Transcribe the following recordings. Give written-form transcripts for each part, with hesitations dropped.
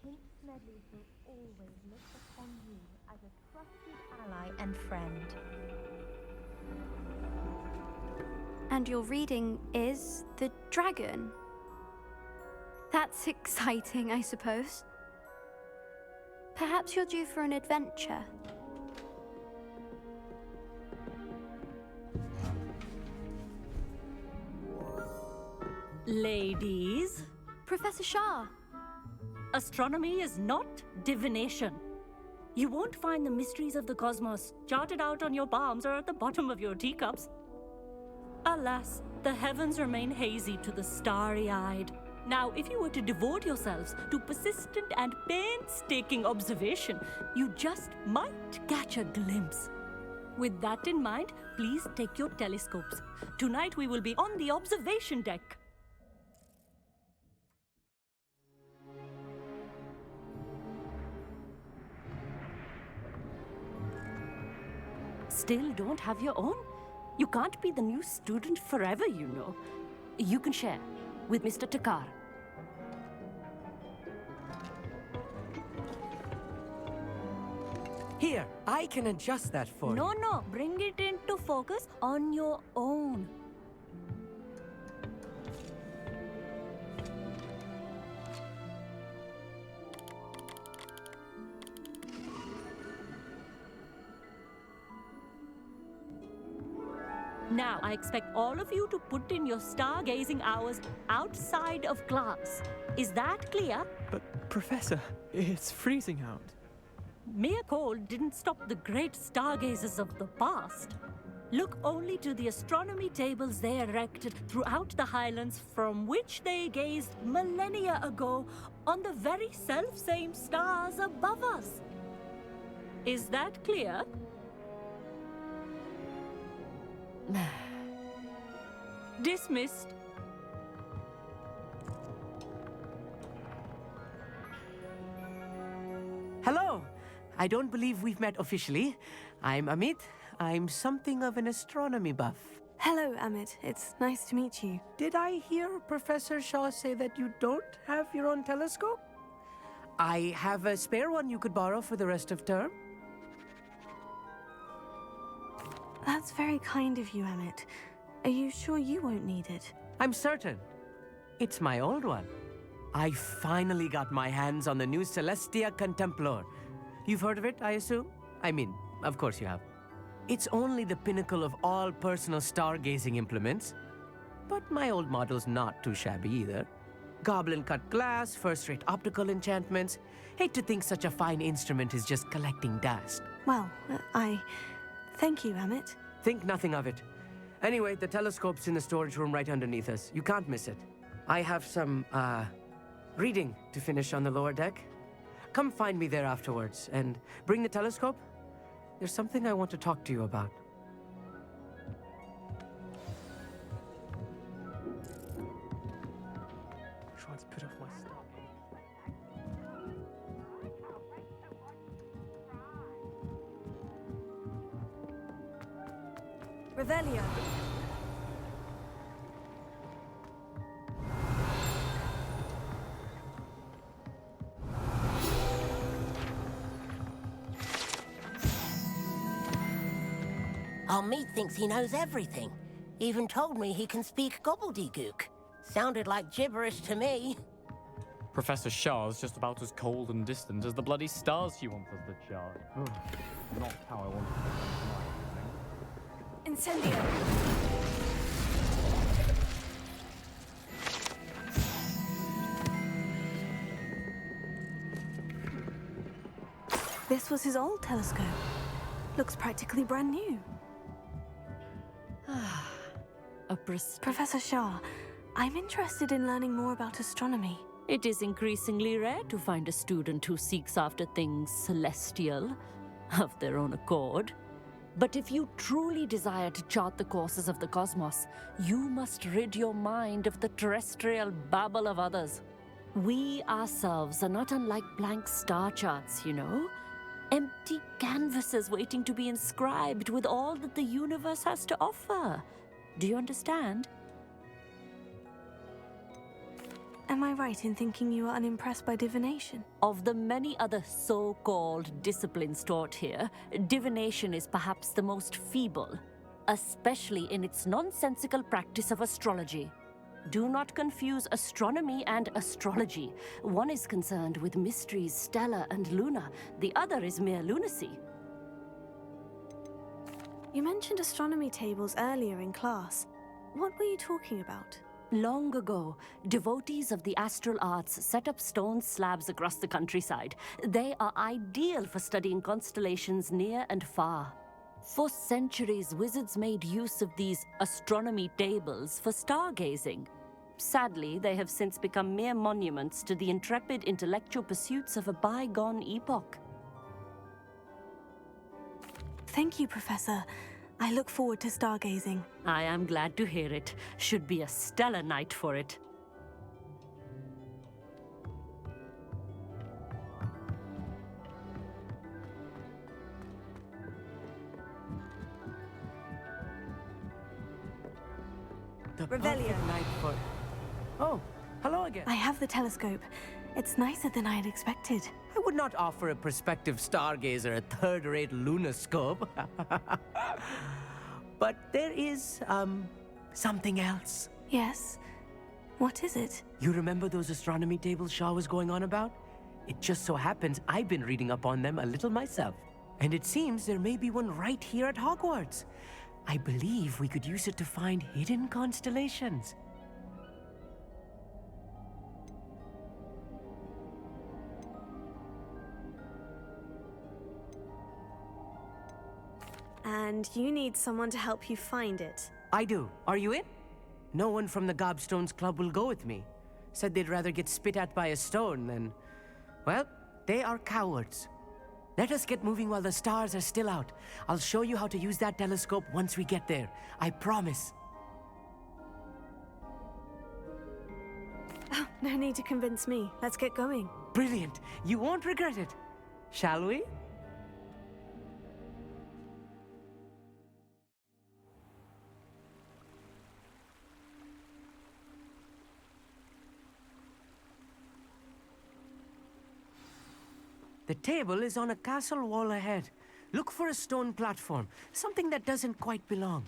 Prince Smedley will always look upon you as a trusted ally and friend. And your reading is the dragon. That's exciting, I suppose. Perhaps you're due for an adventure. Ladies, Professor Shah. astronomy is not divination. You won't find the mysteries of the cosmos charted out on your palms or at the bottom of your teacups. Alas, the heavens remain hazy to the starry-eyed. Now, if you were to devote yourselves to persistent and painstaking observation, you just might catch a glimpse. With that in mind, please take your telescopes. Tonight we will be on the observation deck. Still don't have your own? You can't be the new student forever, you know. You can share with Mr. Thakkar. Here, I can adjust that for you. No, bring it into focus on your own. Now, I expect all of you to put in your stargazing hours outside of class. Is that clear? But, Professor, it's freezing out. Mere cold didn't stop the great stargazers of the past. Look only to the astronomy tables they erected throughout the highlands from which they gazed millennia ago on the very self-same stars above us. Is that clear? Dismissed. Hello. I don't believe we've met officially. I'm Amit. I'm something of an astronomy buff. Hello, Amit. It's nice to meet you. Did I hear Professor Shah say that you don't have your own telescope? I have a spare one you could borrow for the rest of term. That's very kind of you, Amit. Are you sure you won't need it? I'm certain. It's my old one. I finally got my hands on the new Celestia Contemplar. You've heard of it, I assume? I mean, of course you have. It's only the pinnacle of all personal stargazing implements. But my old model's not too shabby either. Goblin-cut glass, first-rate optical enchantments. Hate to think such a fine instrument is just collecting dust. Well, thank you, Amit. Think nothing of it. Anyway, the telescope's in the storage room right underneath us. You can't miss it. I have some, reading to finish on the lower deck. Come find me there afterwards, and bring the telescope. There's something I want to talk to you about. Trying to put off my Revelio. Amit thinks he knows everything. Even told me he can speak gobbledygook. Sounded like gibberish to me. Professor Shah's just about as cold and distant as the bloody stars she wants us to chart. Not how I want it. Incendio. This was his old telescope. Looks practically brand new. Professor Shah, I'm interested in learning more about astronomy. It is increasingly rare to find a student who seeks after things celestial of their own accord. But if you truly desire to chart the courses of the cosmos, you must rid your mind of the terrestrial babble of others. We ourselves are not unlike blank star charts, you know. Empty canvases waiting to be inscribed with all that the universe has to offer. Do you understand? Am I right in thinking you are unimpressed by divination? Of the many other so-called disciplines taught here, divination is perhaps the most feeble, especially in its nonsensical practice of astrology. Do not confuse astronomy and astrology. One is concerned with mysteries stellar and lunar, the other is mere lunacy. You mentioned astronomy tables earlier in class. What were you talking about? Long ago, devotees of the astral arts set up stone slabs across the countryside. They are ideal for studying constellations near and far. For centuries, wizards made use of these astronomy tables for stargazing. Sadly, they have since become mere monuments to the intrepid intellectual pursuits of a bygone epoch. Thank you, Professor. I look forward to stargazing. I am glad to hear it. Should be a stellar night for it. The Revelio. perfect night for... Oh, hello again. I have the telescope. It's nicer than I had expected. I would not offer a prospective stargazer a third-rate lunoscope. But there is, something else. Yes? What is it? You remember those astronomy tables Shah was going on about? It just so happens I've been reading up on them a little myself. And it seems there may be one right here at Hogwarts. I believe we could use it to find hidden constellations. And you need someone to help you find it. I do. Are you in? No one from the Gobstones Club will go with me. Said they'd rather get spit at by a stone than... Well, they are cowards. Let us get moving while the stars are still out. I'll show you how to use that telescope once we get there. I promise. Oh, no need to convince me. Let's get going. Brilliant. You won't regret it. Shall we? The table is on a castle wall ahead. Look for a stone platform, something that doesn't quite belong.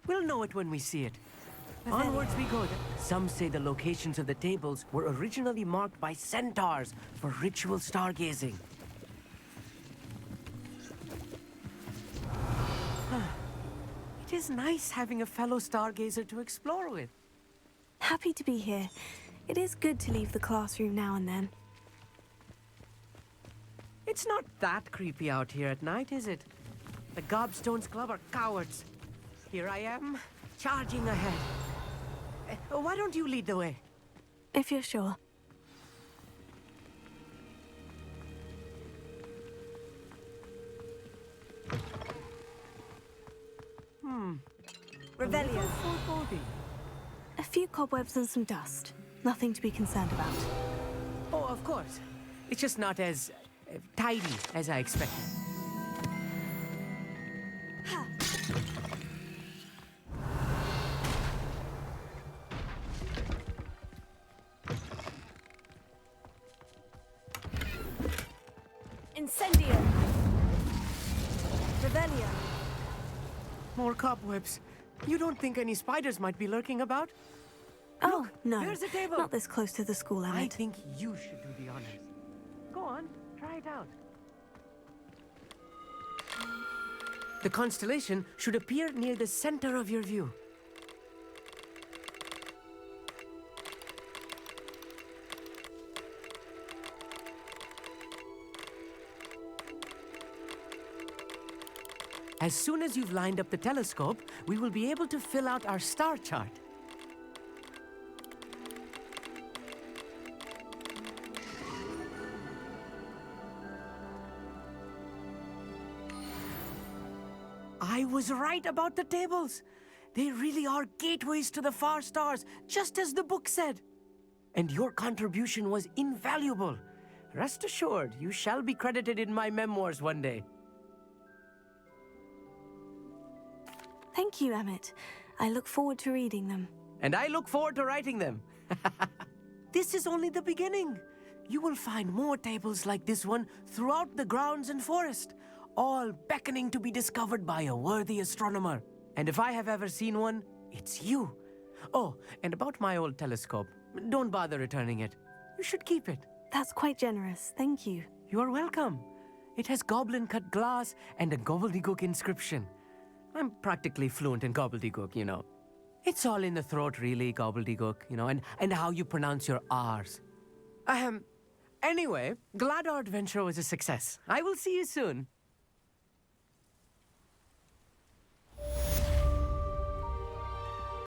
We'll know it when we see it. Onwards we go. Some say the locations of the tables were originally marked by centaurs for ritual stargazing. It is nice having a fellow stargazer to explore with. Happy to be here. It is good to leave the classroom now and then. It's not that creepy out here at night, is it? The Gobstones Club are cowards. Here I am, charging ahead. Why don't you lead the way? If you're sure. Revelio. Foreboding. A few cobwebs and some dust. Nothing to be concerned about. Oh, of course. It's just not as tidy as I expected. Incendio. Revelio. More cobwebs. You don't think any spiders might be lurking about? Oh, no. there's a table. Not this close to the school, I Amit. think you should do the honors. Go on, try it out. The constellation should appear near the center of your view. As soon as you've lined up the telescope, we will be able to fill out our star chart. I was right about the tables. They really are gateways to the far stars, just as the book said. And your contribution was invaluable. Rest assured, you shall be credited in my memoirs one day. Thank you, Amit. I look forward to reading them. And I look forward to writing them. this is only the beginning. You will find more tables like this one throughout the grounds and forest, all beckoning to be discovered by a worthy astronomer. And if I have ever seen one, it's you. Oh, and about my old telescope, don't bother returning it. You should keep it. That's quite generous. Thank you. You are welcome. It has goblin-cut glass and a gobbledygook inscription. I'm practically fluent in gobbledygook, you know. It's all in the throat, really, gobbledygook, you know, and how you pronounce your R's. Anyway, glad our adventure was a success. I will see you soon.